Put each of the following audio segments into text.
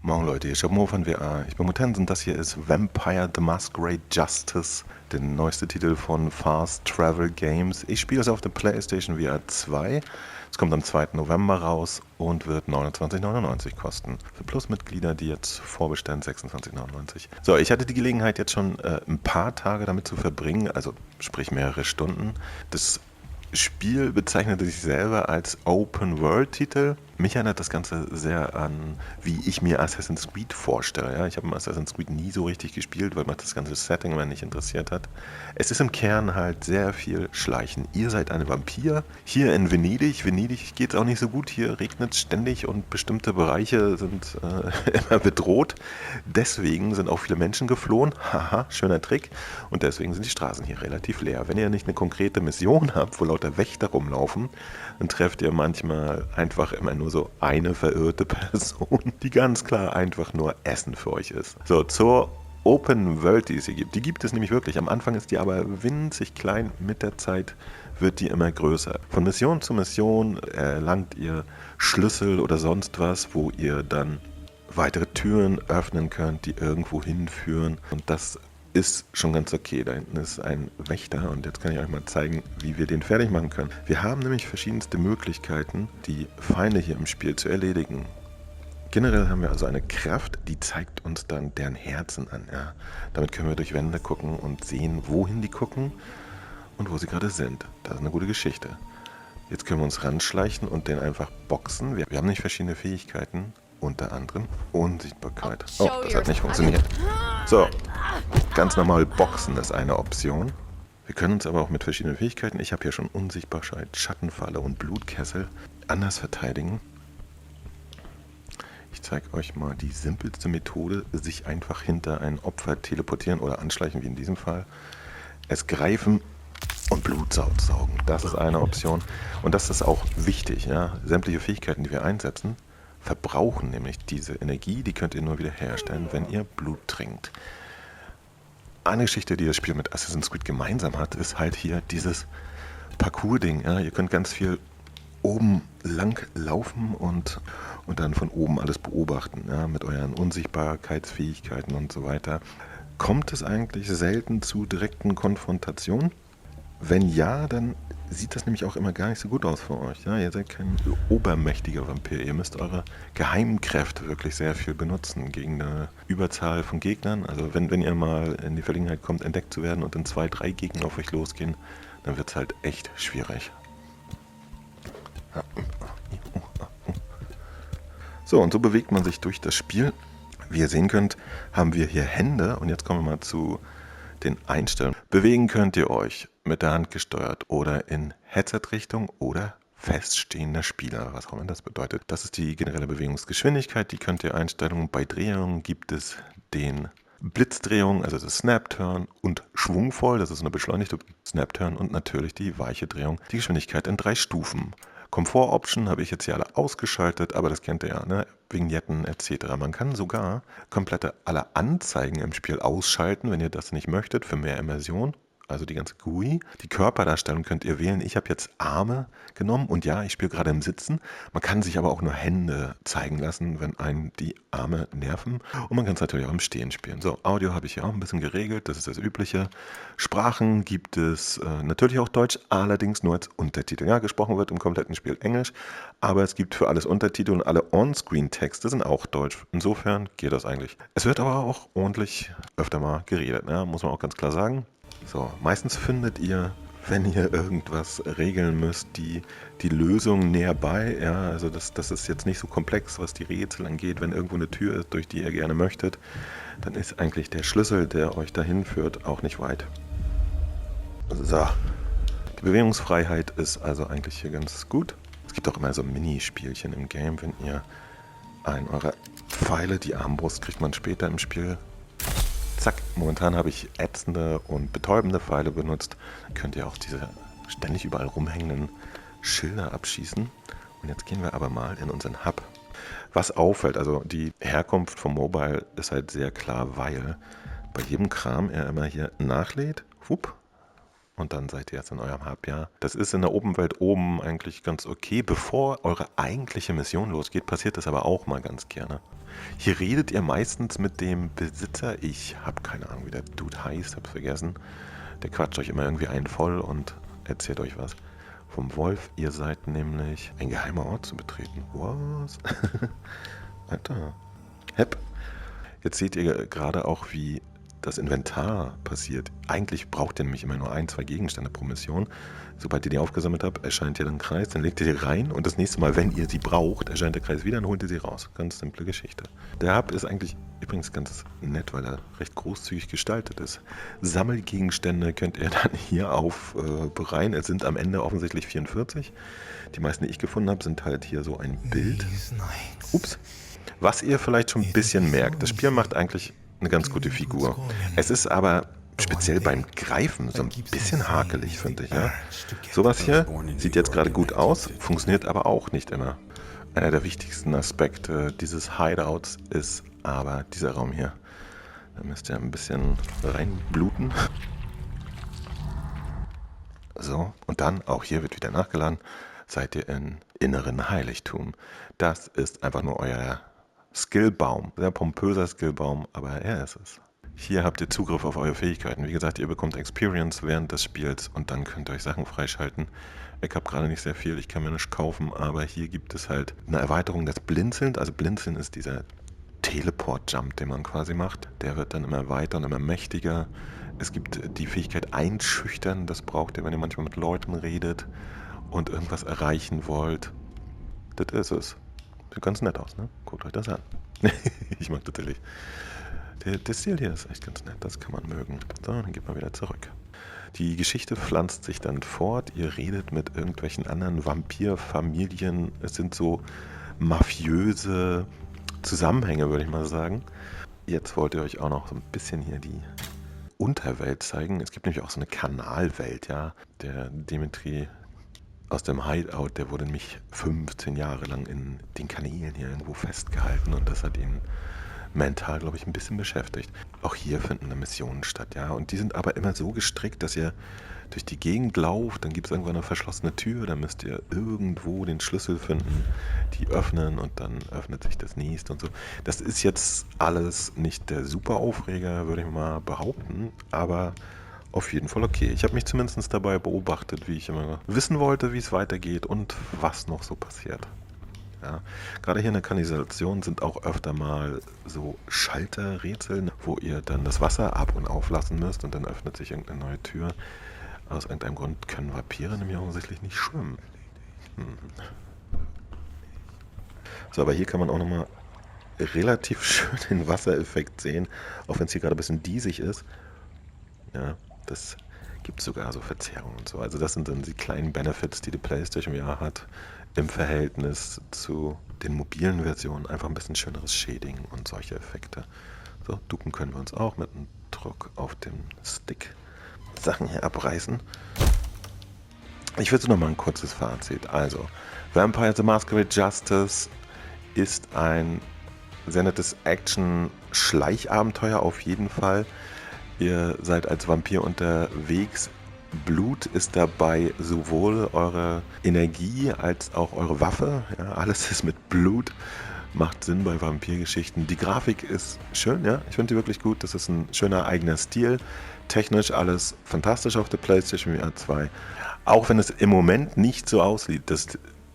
Morgen Leute, hier ist Mo von WA. Ich bin Mutanz und das hier ist Vampire the Masquerade Justice, der neueste Titel von Fast Travel Games. Ich spiele es auf der PlayStation VR 2. Es kommt am 2. November raus und wird 29,99 kosten. Für Plusmitglieder, die jetzt vorbestellen, 26,99. So, ich hatte die Gelegenheit jetzt schon ein paar Tage damit zu verbringen, also sprich mehrere Stunden. Das Spiel bezeichnete sich selber als Open-World-Titel. Mich erinnert das Ganze sehr an, wie ich mir Assassin's Creed vorstelle. Ja, ich habe Assassin's Creed nie so richtig gespielt, weil mich das ganze Setting immer nicht interessiert hat. Es ist im Kern halt sehr viel Schleichen. Ihr seid ein Vampir. Hier in Venedig. Venedig geht es auch nicht so gut. Hier regnet es ständig und bestimmte Bereiche sind immer bedroht. Deswegen sind auch viele Menschen geflohen. Haha, schöner Trick. Und deswegen sind die Straßen hier relativ leer. Wenn ihr nicht eine konkrete Mission habt, wo lauter Wächter rumlaufen, dann trefft ihr manchmal einfach immer nur so eine verirrte Person, die ganz klar einfach nur Essen für euch ist. So, zur Open World, die es hier gibt. Die gibt es nämlich wirklich. Am Anfang ist die aber winzig klein. Mit der Zeit wird die immer größer. Von Mission zu Mission erlangt ihr Schlüssel oder sonst was, wo ihr dann weitere Türen öffnen könnt, die irgendwo hinführen. Und das ist schon ganz okay. Da hinten ist ein Wächter und jetzt kann ich euch mal zeigen, wie wir den fertig machen können. Wir haben nämlich verschiedenste Möglichkeiten, die Feinde hier im Spiel zu erledigen. Generell haben wir also eine Kraft, die zeigt uns dann deren Herzen an. Ja. Damit können wir durch Wände gucken und sehen, wohin die gucken und wo sie gerade sind. Das ist eine gute Geschichte. Jetzt können wir uns ranschleichen und den einfach boxen. Wir haben nicht verschiedene Fähigkeiten, unter anderem Unsichtbarkeit. Oh, das hat nicht funktioniert. So, ganz normal boxen ist eine Option. Wir können uns aber auch mit verschiedenen Fähigkeiten, ich habe hier schon Unsichtbarkeit, Schattenfalle und Blutkessel, anders verteidigen. Ich zeige euch mal die simpelste Methode, sich einfach hinter ein Opfer teleportieren oder anschleichen, wie in diesem Fall. Es greifen und Blut saugen. Das ist eine Option. Und das ist auch wichtig. Ja? Sämtliche Fähigkeiten, die wir einsetzen, verbrauchen nämlich diese Energie. Die könnt ihr nur wieder herstellen, wenn ihr Blut trinkt. Eine Geschichte, die das Spiel mit Assassin's Creed gemeinsam hat, ist halt hier dieses Parcours-Ding. Ja? Ihr könnt ganz viel oben lang laufen und dann von oben alles beobachten, ja? Mit euren Unsichtbarkeitsfähigkeiten und so weiter. Kommt es eigentlich selten zu direkten Konfrontationen? Wenn ja, dann sieht das nämlich auch immer gar nicht so gut aus für euch. Ja? Ihr seid kein obermächtiger Vampir. Ihr müsst eure geheimen Kräfte wirklich sehr viel benutzen gegen eine Überzahl von Gegnern. Also wenn ihr mal in die Verlegenheit kommt, entdeckt zu werden und dann 2, 3 Gegner auf euch losgehen, dann wird es halt echt schwierig. So, und so bewegt man sich durch das Spiel. Wie ihr sehen könnt, haben wir hier Hände. Und jetzt kommen wir mal zu den Einstellungen. Bewegen könnt ihr euch mit der Hand gesteuert oder in Headset-Richtung oder feststehender Spieler, was auch immer das bedeutet. Das ist die generelle Bewegungsgeschwindigkeit, die könnt ihr einstellen. Bei Drehungen gibt es den Blitzdrehung, also das Snap-Turn und schwungvoll, das ist eine beschleunigte Snap-Turn und natürlich die weiche Drehung, die Geschwindigkeit in 3 Stufen. Komfort-Option habe ich jetzt hier alle ausgeschaltet, aber das kennt ihr ja, ne? Vignetten etc. Man kann sogar komplette alle Anzeigen im Spiel ausschalten, wenn ihr das nicht möchtet, für mehr Immersion. Also die ganze GUI. Die Körperdarstellung könnt ihr wählen. Ich habe jetzt Arme genommen und ja, ich spiele gerade im Sitzen. Man kann sich aber auch nur Hände zeigen lassen, wenn einen die Arme nerven. Und man kann es natürlich auch im Stehen spielen. So, Audio habe ich hier auch ein bisschen geregelt. Das ist das Übliche. Sprachen gibt es natürlich auch Deutsch, allerdings nur als Untertitel. Ja, gesprochen wird im kompletten Spiel Englisch, aber es gibt für alles Untertitel und alle On-Screen-Texte sind auch Deutsch. Insofern geht das eigentlich. Es wird aber auch ordentlich öfter mal geredet, ne? Muss man auch ganz klar sagen. So, meistens findet ihr, wenn ihr irgendwas regeln müsst, die Lösung näher bei. Ja, also das ist jetzt nicht so komplex, was die Rätsel angeht. Wenn irgendwo eine Tür ist, durch die ihr gerne möchtet, dann ist eigentlich der Schlüssel, der euch dahin führt, auch nicht weit. So, die Bewegungsfreiheit ist also eigentlich hier ganz gut. Es gibt auch immer so Minispielchen im Game, wenn ihr einen eurer Pfeile, die Armbrust kriegt man später im Spiel. Zack, momentan habe ich ätzende und betäubende Pfeile benutzt. Dann könnt ihr auch diese ständig überall rumhängenden Schilder abschießen. Und jetzt gehen wir aber mal in unseren Hub. Was auffällt, also die Herkunft vom Mobile ist halt sehr klar, weil bei jedem Kram er immer hier nachlädt. Wupp, Und dann seid ihr jetzt in eurem Halbjahr. Das ist in der Open-Welt oben eigentlich ganz okay. Bevor eure eigentliche Mission losgeht, passiert das aber auch mal ganz gerne. Hier redet ihr meistens mit dem Besitzer. Ich habe keine Ahnung, wie der Dude heißt, hab's vergessen. Der quatscht euch immer irgendwie einen voll und erzählt euch was. Vom Wolf, ihr seid nämlich ein geheimer Ort zu betreten. Was? Alter. Hepp. Jetzt seht ihr gerade auch, wie das Inventar passiert. Eigentlich braucht ihr nämlich immer nur 1, 2 Gegenstände pro Mission. Sobald ihr die aufgesammelt habt, erscheint hier ein Kreis, dann legt ihr die rein und das nächste Mal, wenn ihr sie braucht, erscheint der Kreis wieder und holt ihr sie raus. Ganz simple Geschichte. Der Hub ist eigentlich übrigens ganz nett, weil er recht großzügig gestaltet ist. Sammelgegenstände könnt ihr dann hier aufbereiten. Es sind am Ende offensichtlich 44. Die meisten, die ich gefunden habe, sind halt hier so ein Bild. Ups. Was ihr vielleicht schon ein bisschen merkt, das Spiel macht eigentlich eine ganz gute Figur. Es ist aber speziell beim Greifen so ein bisschen hakelig, finde ich. Ja? Sowas hier sieht jetzt gerade gut aus, funktioniert aber auch nicht immer. Einer der wichtigsten Aspekte dieses Hideouts ist aber dieser Raum hier. Da müsst ihr ein bisschen reinbluten. So, und dann, auch hier wird wieder nachgeladen, seid ihr im inneren Heiligtum. Das ist einfach nur euer Skillbaum. Sehr pompöser Skillbaum, aber er ist es. Hier habt ihr Zugriff auf eure Fähigkeiten. Wie gesagt, ihr bekommt Experience während des Spiels und dann könnt ihr euch Sachen freischalten. Ich habe gerade nicht sehr viel, ich kann mir nichts kaufen, aber hier gibt es halt eine Erweiterung des Blinzelns. Also Blinzeln ist dieser Teleport-Jump, den man quasi macht. Der wird dann immer weiter und immer mächtiger. Es gibt die Fähigkeit Einschüchtern, das braucht ihr, wenn ihr manchmal mit Leuten redet und irgendwas erreichen wollt. Das ist es. Sieht ganz nett aus, ne? Guckt euch das an. Ich mag tatsächlich. Der Stil hier ist echt ganz nett, das kann man mögen. So, dann geht man wieder zurück. Die Geschichte pflanzt sich dann fort. Ihr redet mit irgendwelchen anderen Vampirfamilien. Es sind so mafiöse Zusammenhänge, würde ich mal sagen. Jetzt wollt ihr euch auch noch so ein bisschen hier die Unterwelt zeigen. Es gibt nämlich auch so eine Kanalwelt, ja. Der Dimitri aus dem Hideout, der wurde nämlich 15 Jahre lang in den Kanälen hier irgendwo festgehalten und das hat ihn mental, glaube ich, ein bisschen beschäftigt. Auch hier finden da Missionen statt, ja. Und die sind aber immer so gestrickt, dass ihr durch die Gegend lauft, dann gibt es irgendwann eine verschlossene Tür, da müsst ihr irgendwo den Schlüssel finden, die öffnen und dann öffnet sich das nächste und so. Das ist jetzt alles nicht der super Aufreger, würde ich mal behaupten, aber auf jeden Fall okay. Ich habe mich zumindest dabei beobachtet, wie ich immer wissen wollte, wie es weitergeht und was noch so passiert. Ja. Gerade hier in der Kanalisation sind auch öfter mal so Schalterrätsel, wo ihr dann das Wasser ab- und auflassen müsst und dann öffnet sich irgendeine neue Tür. Aus irgendeinem Grund können Vampire nämlich offensichtlich nicht schwimmen. So, aber hier kann man auch nochmal relativ schön den Wassereffekt sehen, auch wenn es hier gerade ein bisschen diesig ist. Ja, das gibt sogar so Verzerrungen und so. Also das sind dann die kleinen Benefits, die PlayStation VR hat im Verhältnis zu den mobilen Versionen. Einfach ein bisschen schöneres Shading und solche Effekte. So, ducken können wir uns auch mit einem Druck auf dem Stick Sachen hier abreißen. Ich will so noch mal ein kurzes Fazit. Also, Vampire the Masquerade Justice ist ein sehr nettes Action-Schleichabenteuer auf jeden Fall. Ihr seid als Vampir unterwegs. Blut ist dabei sowohl eure Energie als auch eure Waffe. Ja, alles ist mit Blut. Macht Sinn bei Vampirgeschichten. Die Grafik ist schön, ja. Ich finde die wirklich gut. Das ist ein schöner eigener Stil. Technisch alles fantastisch auf der PlayStation VR 2. Auch wenn es im Moment nicht so aussieht. Das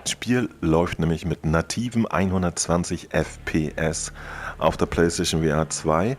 Spiel läuft nämlich mit nativen 120 FPS auf der PlayStation VR 2.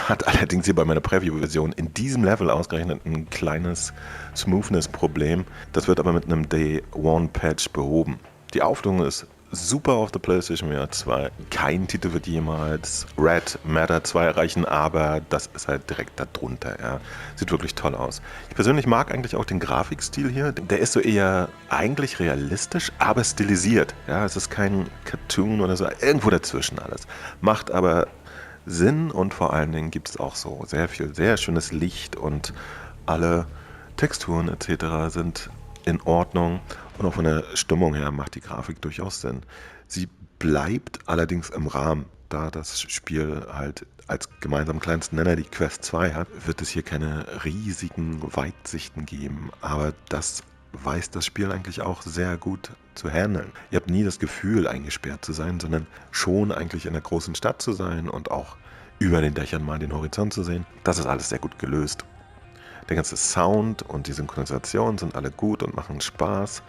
Hat allerdings hier bei meiner Preview-Version in diesem Level ausgerechnet ein kleines Smoothness-Problem. Das wird aber mit einem Day One Patch behoben. Die Auflösung ist super auf der PlayStation VR 2. Kein Titel wird jemals Red Matter 2 erreichen, aber das ist halt direkt darunter. Ja. Sieht wirklich toll aus. Ich persönlich mag eigentlich auch den Grafikstil hier. Der ist so eher eigentlich realistisch, aber stilisiert. Ja, es ist kein Cartoon oder so, irgendwo dazwischen alles. Macht aber Sinn und vor allen Dingen gibt es auch so sehr viel, sehr schönes Licht und alle Texturen etc. sind in Ordnung und auch von der Stimmung her macht die Grafik durchaus Sinn. Sie bleibt allerdings im Rahmen. da das Spiel halt als gemeinsamen kleinsten Nenner die Quest 2 hat, wird es hier keine riesigen Weitsichten geben. Aber das weiß das Spiel eigentlich auch sehr gut zu handeln. Ihr habt nie das Gefühl, eingesperrt zu sein, sondern schon eigentlich in einer großen Stadt zu sein und auch über den Dächern mal den Horizont zu sehen. Das ist alles sehr gut gelöst. Der ganze Sound und die Synchronisation sind alle gut und machen Spaß.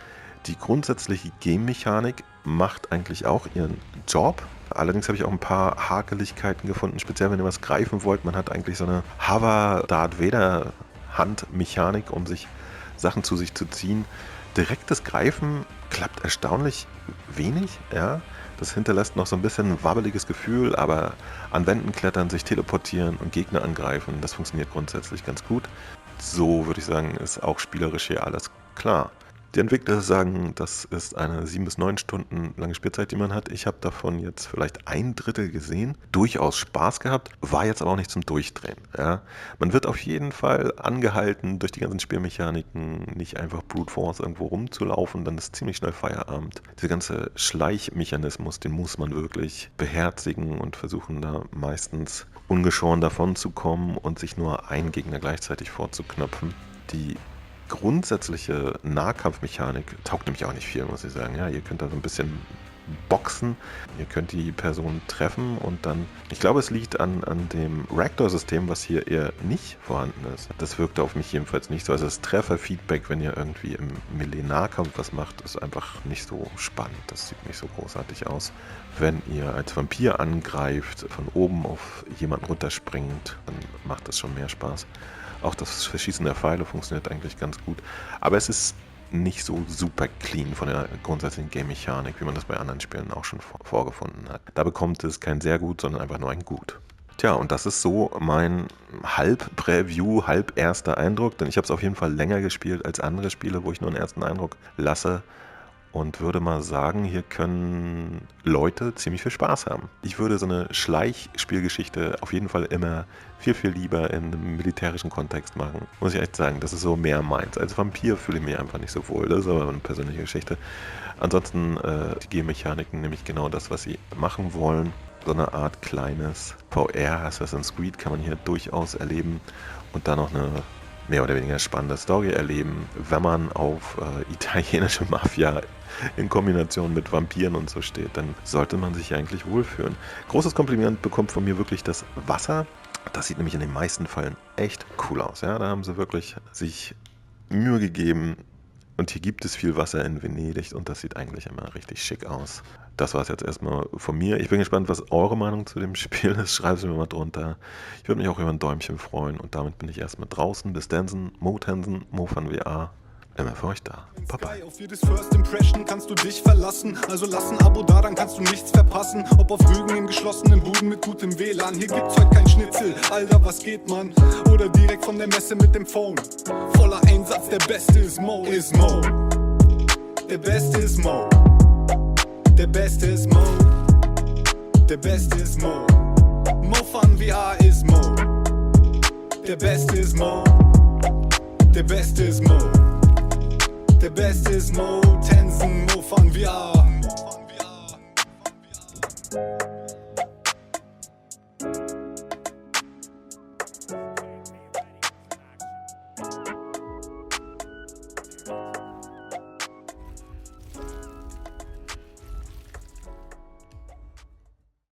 Die grundsätzliche Game-Mechanik macht eigentlich auch ihren Job. Allerdings habe ich auch ein paar Hakeligkeiten gefunden, speziell wenn ihr was greifen wollt. Man hat eigentlich so eine Hover-Darth Vader-Handmechanik, um sich Sachen zu sich zu ziehen. Direktes Greifen klappt erstaunlich wenig, ja. Das hinterlässt noch so ein bisschen ein wabbeliges Gefühl, aber an Wänden klettern, sich teleportieren und Gegner angreifen, das funktioniert grundsätzlich ganz gut. So würde ich sagen, ist auch spielerisch hier alles klar. Die Entwickler sagen, das ist eine 7 bis 9 Stunden lange Spielzeit, die man hat. Ich habe davon jetzt vielleicht 1/3 gesehen. Durchaus Spaß gehabt, war jetzt aber auch nicht zum Durchdrehen. Ja. Man wird auf jeden Fall angehalten, durch die ganzen Spielmechaniken nicht einfach Brute Force irgendwo rumzulaufen, dann ist ziemlich schnell Feierabend. Dieser ganze Schleichmechanismus, den muss man wirklich beherzigen und versuchen da meistens ungeschoren davon zu kommen und sich nur einen Gegner gleichzeitig vorzuknöpfen. Die grundsätzliche Nahkampfmechanik taugt nämlich auch nicht viel, muss ich sagen. Ja, ihr könnt da so ein bisschen boxen, ihr könnt die Person treffen und dann, ich glaube, es liegt an dem Ragdoll-System, was hier eher nicht vorhanden ist. Das wirkte auf mich jedenfalls nicht so. Also das Trefferfeedback, wenn ihr irgendwie im Melee-Nahkampf was macht, ist einfach nicht so spannend. Das sieht nicht so großartig aus. Wenn ihr als Vampir angreift, von oben auf jemanden runterspringt, dann macht das schon mehr Spaß. Auch das Verschießen der Pfeile funktioniert eigentlich ganz gut. Aber es ist nicht so super clean von der grundsätzlichen Game-Mechanik, wie man das bei anderen Spielen auch schon vorgefunden hat. Da bekommt es kein sehr gut, sondern einfach nur ein gut. Tja, und das ist so mein Halb-Preview, halb-erster Eindruck, denn ich habe es auf jeden Fall länger gespielt als andere Spiele, wo ich nur einen ersten Eindruck lasse. Und würde mal sagen, hier können Leute ziemlich viel Spaß haben. Ich würde so eine Schleichspielgeschichte auf jeden Fall immer viel, viel lieber in einem militärischen Kontext machen. Muss ich echt sagen, das ist so mehr meins. Als Vampir fühle ich mich einfach nicht so wohl. Das ist aber eine persönliche Geschichte. Ansonsten die G-Mechaniken, nämlich genau das, was sie machen wollen. So eine Art kleines VR Assassin's Creed kann man hier durchaus erleben. Und dann noch eine mehr oder weniger spannende Story erleben, wenn man auf italienische Mafia in Kombination mit Vampiren und so steht, dann sollte man sich eigentlich wohlfühlen. Großes Kompliment bekommt von mir wirklich das Wasser. Das sieht nämlich in den meisten Fällen echt cool aus. Ja? Da haben sie wirklich sich Mühe gegeben. Und hier gibt es viel Wasser in Venedig und das sieht eigentlich immer richtig schick aus. Das war es jetzt erstmal von mir. Ich bin gespannt, was eure Meinung zu dem Spiel ist. Schreibt es mir mal drunter. Ich würde mich auch über ein Däumchen freuen. Und damit bin ich erstmal draußen. Bis Dansen, Mo von VR. Immer für euch da. Bye bye. Auf jedes First Impression kannst du dich verlassen. Also lass ein Abo da, dann kannst du nichts verpassen. Ob auf Rügen in geschlossenen Buden mit gutem WLAN. Hier gibt's heute kein Schnitzel, Alter, was geht, man? Oder direkt von der Messe mit dem Phone. Voller Einsatz, der Beste ist Mo. Der Beste ist Mo. Der Beste ist Mo. Der Beste ist Mo. Mo von VR ist Mo. Der Beste ist Mo. Der Beste ist Mo. Der Beste ist Mo, Tensen, Mo von VR.